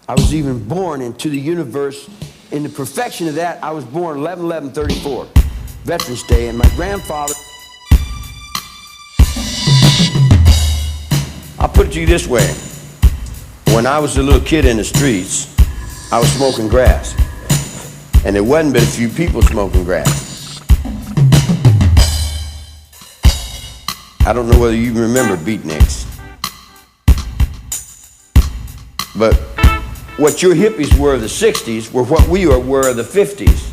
I was even born into the universe. In the perfection of that, I was born 11/11/34, Veterans Day, and my grandfather. I'll put it to you this way. When I was a little kid in the streets, I was smoking grass. And there wasn't but a few people smoking grass. I don't know whether you remember beatniks. But what your hippies were of the 60s were what we were of the 50s.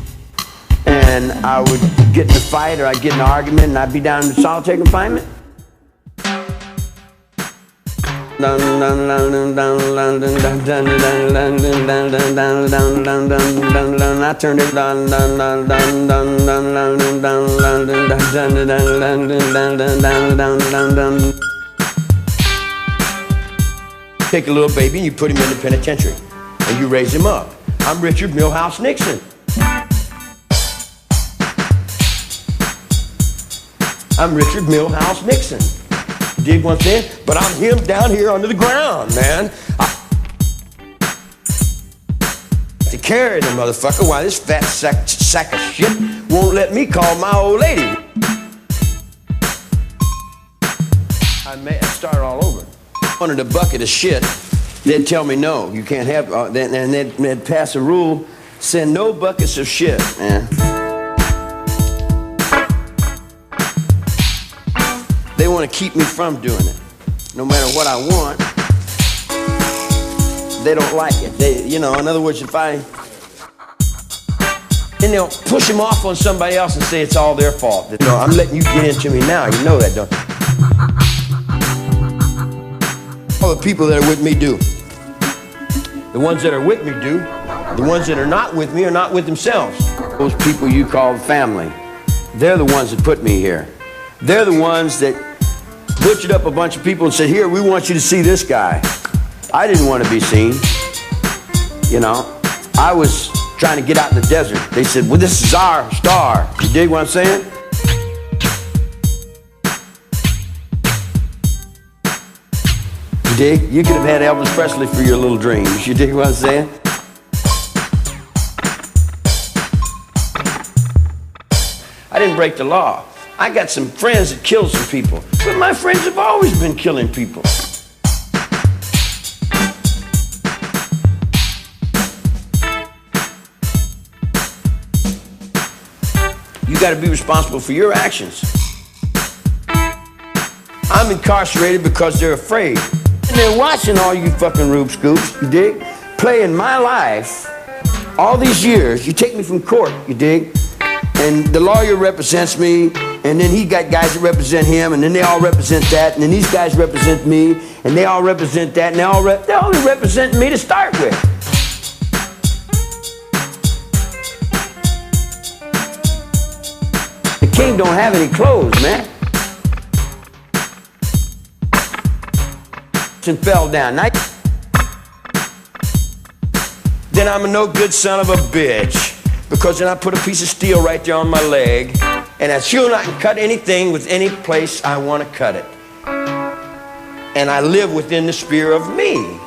And I would get in a fight or I'd get in an argument and I'd be down in solitary confinement. I turned it down. Take a little baby and you put him in the penitentiary and you raise him up. I'm Richard Milhouse Nixon. I'm Richard Milhouse Nixon. Dig what I'm saying? But I'm him down here under the ground, man. To carry the motherfucker while this fat sack of shit won't let me call my old lady. I may start all over. Wanted a bucket of shit, they'd tell me no, you can't have, and they'd pass a rule, send no buckets of shit, man. They want to keep me from doing it. No matter what I want, they don't like it. They, you know, in other words, if I, and they'll push him off on somebody else and say it's all their fault. You know, I'm letting you get into me now. You know that, don't you? All the people that are with me do. The ones that are with me do. The ones that are not with me are not with themselves. Those people you call family, they're the ones that put me here. They're the ones that butchered up a bunch of people and said, here, we want you to see this guy. I didn't want to be seen. You know, I was trying to get out in the desert. They said, well, this is our star. You dig what I'm saying? You dig? You could have had Elvis Presley for your little dreams. You dig what I'm saying? I didn't break the law. I got some friends that killed some people, but my friends have always been killing people. You got to be responsible for your actions. I'm incarcerated because they're afraid. And they're watching all you fucking Rube Scoops, you dig? Playing my life all these years. You take me from court, you dig? And the lawyer represents me, and then he got guys that represent him, and then they all represent that, and then these guys represent me, and they all represent that, and they all represent me to start with. The king don't have any clothes, man. And fell down. Then I'm a no good son of a bitch. Because then I put a piece of steel right there on my leg, and I sure I can cut anything with any place I want to cut it. And I live within the sphere of me.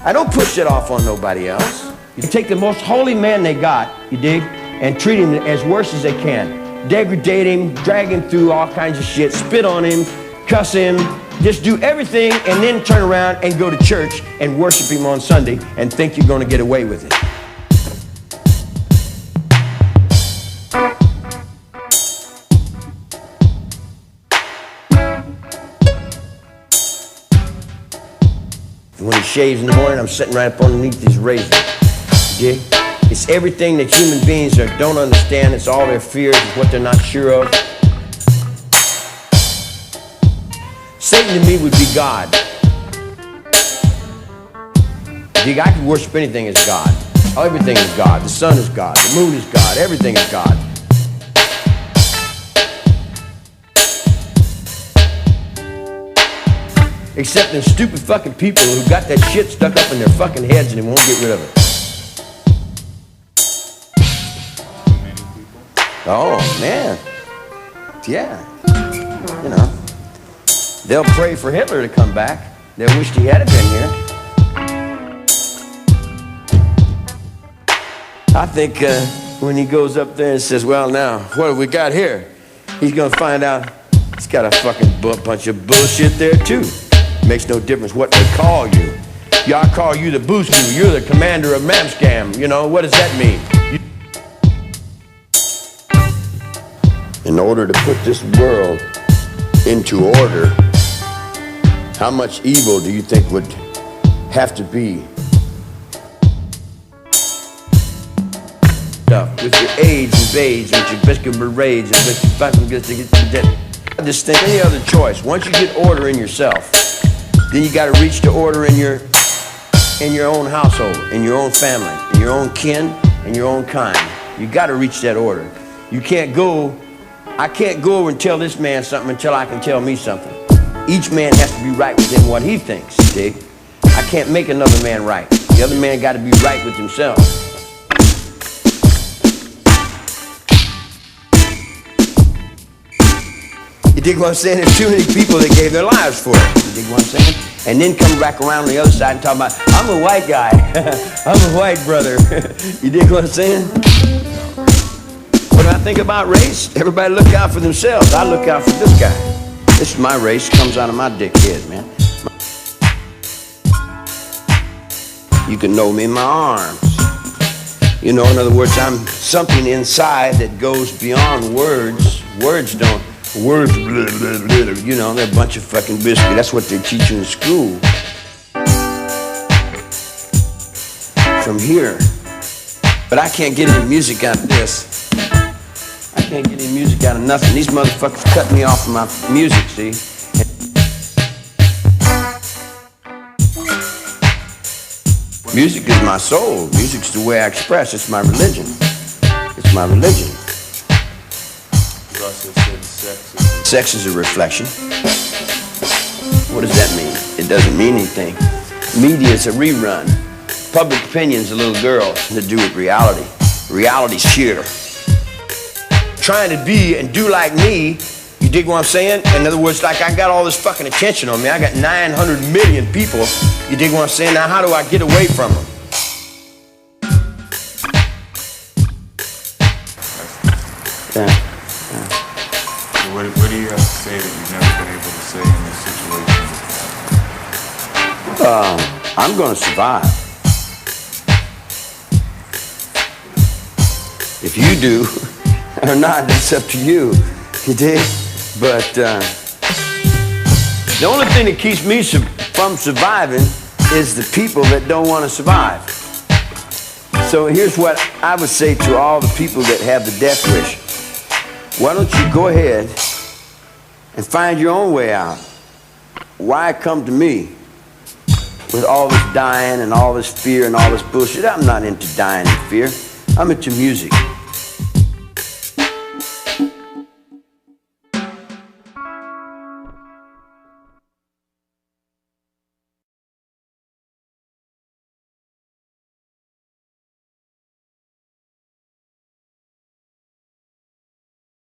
I don't push it off on nobody else. You take the most holy man they got, you dig, and treat him as worse as they can. Degrade him, drag him through all kinds of shit, spit on him, cuss him, just do everything, and then turn around and go to church and worship him on Sunday and think you're going to get away with it. When he shaves in the morning, I'm sitting right up underneath his razor. You dig? It's everything that human beings don't understand. It's all their fears. It's what they're not sure of. Satan to me would be God. You dig? I could worship anything as God. Everything is God. The sun is God. The moon is God. Everything is God. Except them stupid fucking people who got that shit stuck up in their fucking heads and they won't get rid of it. Oh, man. Yeah. You know. They'll pray for Hitler to come back. They'll wish he had been here. I think when he goes up there and says, well, now, what have we got here? He's gonna find out he's got a fucking bunch of bullshit there too. Makes no difference what they call you. Y'all call you the booster, you're the commander of maNSON. You know, what does that mean? In order to put this world into order, how much evil do you think would have to be? With your AIDS and AIDS, with your vesicular rage, and with your fucking just think any other choice. Once you get order in yourself, then you got to reach to order in your own household, in your own family, in your own kin, in your own kind. You got to reach that order. You can't go. I can't go over and tell this man something until I can tell me something. Each man has to be right within what he thinks. Dig? I can't make another man right. The other man got to be right with himself. You dig what I'm saying? There's too many people that gave their lives for it. You dig what I'm saying? And then come back around on the other side and talk about, I'm a white guy. I'm a white brother. You dig what I'm saying? When I think about race, everybody look out for themselves. I look out for this guy. This is my race. Comes out of my dickhead, man. You can know me in my arms. You know, in other words, I'm something inside that goes beyond words. Words don't. Words, blah, blah, blah, you know, they're a bunch of fucking biscuit. That's what they teach you in school. From here. But I can't get any music out of this. I can't get any music out of nothing. These motherfuckers cut me off of my music, see? Music is my soul. Music's the way I express. It's my religion. It's my religion. Sex is a reflection. What does that mean? It doesn't mean anything. Media is a rerun. Public opinion is a little girl to do with reality. Reality's here. Trying to be and do like me, you dig what I'm saying? In other words, like I got all this fucking attention on me. I got 900 million people. You dig what I'm saying? Now how do I get away from them? Yeah. What do you have to say that you've never been able to say in this situation? I'm gonna survive. If you do or not, it's up to you. You dig? But the only thing that keeps me from surviving is the people that don't want to survive. So here's what I would say to all the people that have the death wish. Why don't you go ahead and find your own way out? Why come to me with all this dying and all this fear and all this bullshit? I'm not into dying and fear. I'm into music.